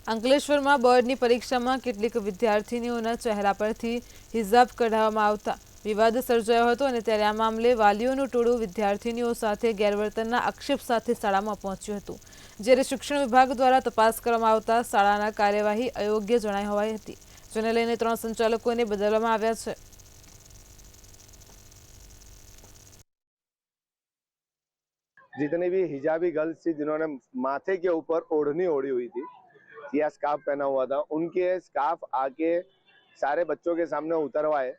અંકલેશ્વરમાં બોર્ડની પરીક્ષામાં કેટલીક વિદ્યાર્થીનીઓના ચહેરા પરથી હિજાબ કઢાવવામાં આવતા વિવાદ સર્જાયો હતો અને ત્યારે આ મામલે વાલીઓનું ટોળું વિદ્યાર્થીનીઓ સાથે ગેરવર્તનના આક્ષેપ સાથે શાળામાં પહોંચ્યું હતું, જ્યારે શિક્ષણ વિભાગ દ્વારા તપાસ કરવામાં આવતા શાળાના કાર્યવાહી અયોગ્ય જણાઈ હોવાઈ હતી, જેને લઈને 3 સંચાલકોને બદલવામાં આવ્યા છે। जितनी भी हिजाबी गर्ल्स थी जिन्होंने माथे के ऊपर ओढ़नी ओढ़ी हुई थी या स्कार्फ पहना हुआ था, उनके स्कार्फ आके सारे बच्चों के सामने उतरवाए।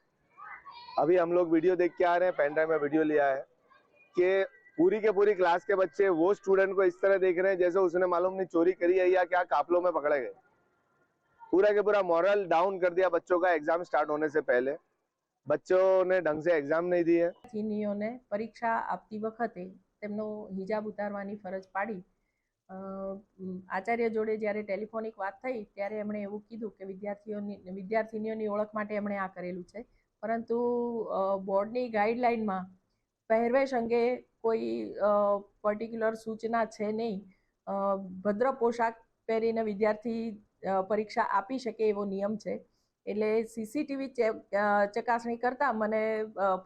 अभी हम लोग वीडियो देख के आ रहे हैं, पेन ड्राइव में वीडियो लिया है कि पूरी के पूरी क्लास के बच्चे वो स्टूडेंट को इस तरह देख रहे हैं जैसे उसने मालूम नहीं चोरी करी है या क्या काफिलों में पकड़े गए। पूरा के पूरा मॉरल डाउन कर दिया बच्चों का। एग्जाम स्टार्ट होने से पहले बच्चों ने ढंग से एग्जाम नहीं दी है। વિદ્યાર્થીનીઓને પરીક્ષા આપતી વખતે તેમનો હિજાબ ઉતારવાની ફરજ પાડી આચાર્ય જોડે જ્યારે ટેલિફોનિક વાત થઈ ત્યારે એમણે એવું કીધું કે વિદ્યાર્થીનીઓની ઓળખ માટે એમણે આ કરેલું છે, પરંતુ બોર્ડની ગાઈડલાઇનમાં પહેરવેશ અંગે કોઈ પર્ટિક્યુલર સૂચના છે નહીં। ભદ્ર પોશાક પહેરીને વિદ્યાર્થી પરીક્ષા આપી શકે એવો નિયમ છે। એટલે સીસીટીવી ચકાસણી કરતા મને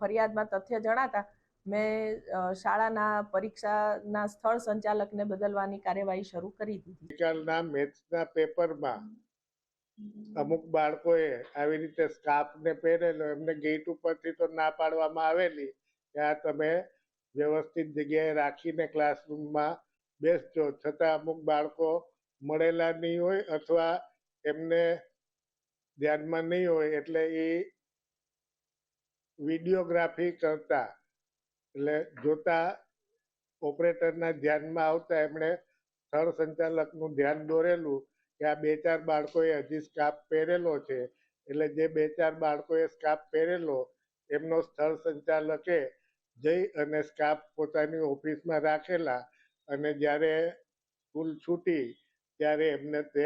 ફરિયાદમાં તથ્ય જણાતા મેં શાળાના પરીક્ષાના સ્થળ સંચાલકને બદલવાની કાર્યવાહી શરૂ કરી દીધી। ગઈકાલના મેથ્સના પેપરમાં અમુક બાળકોએ આવી રીતે સ્કાર્ફને પહેરેલો, એમને ગેટ ઉપરથી તો ના પાડવામાં આવેલી કે આ તમે વ્યવસ્થિત જગ્યાએ રાખીને ક્લાસરૂમમાં બેસજો, છતાં અમુક બાળકો મળેલા નહીં હોય અથવા એમને ધ્યાનમાં નહીં હોય એટલે એ વિડીયોગ્રાફી કરતા એટલે જોતા ઓપરેટરના ધ્યાનમાં આવતા એમણે સ્થળ સંચાલકનું ધ્યાન દોરેલું કે આ 2-4 બાળકોએ હજી સ્કાર્ફ પહેરેલો છે, એટલે જે 2-4 બાળકોએ સ્કાર્ફ પહેરેલો એમનો સ્થળ સંચાલકે જઈ અને સ્કાર્ફ પોતાની ઓફિસમાં રાખેલા અને જ્યારે સ્કૂલ છૂટી ત્યારે એમને તે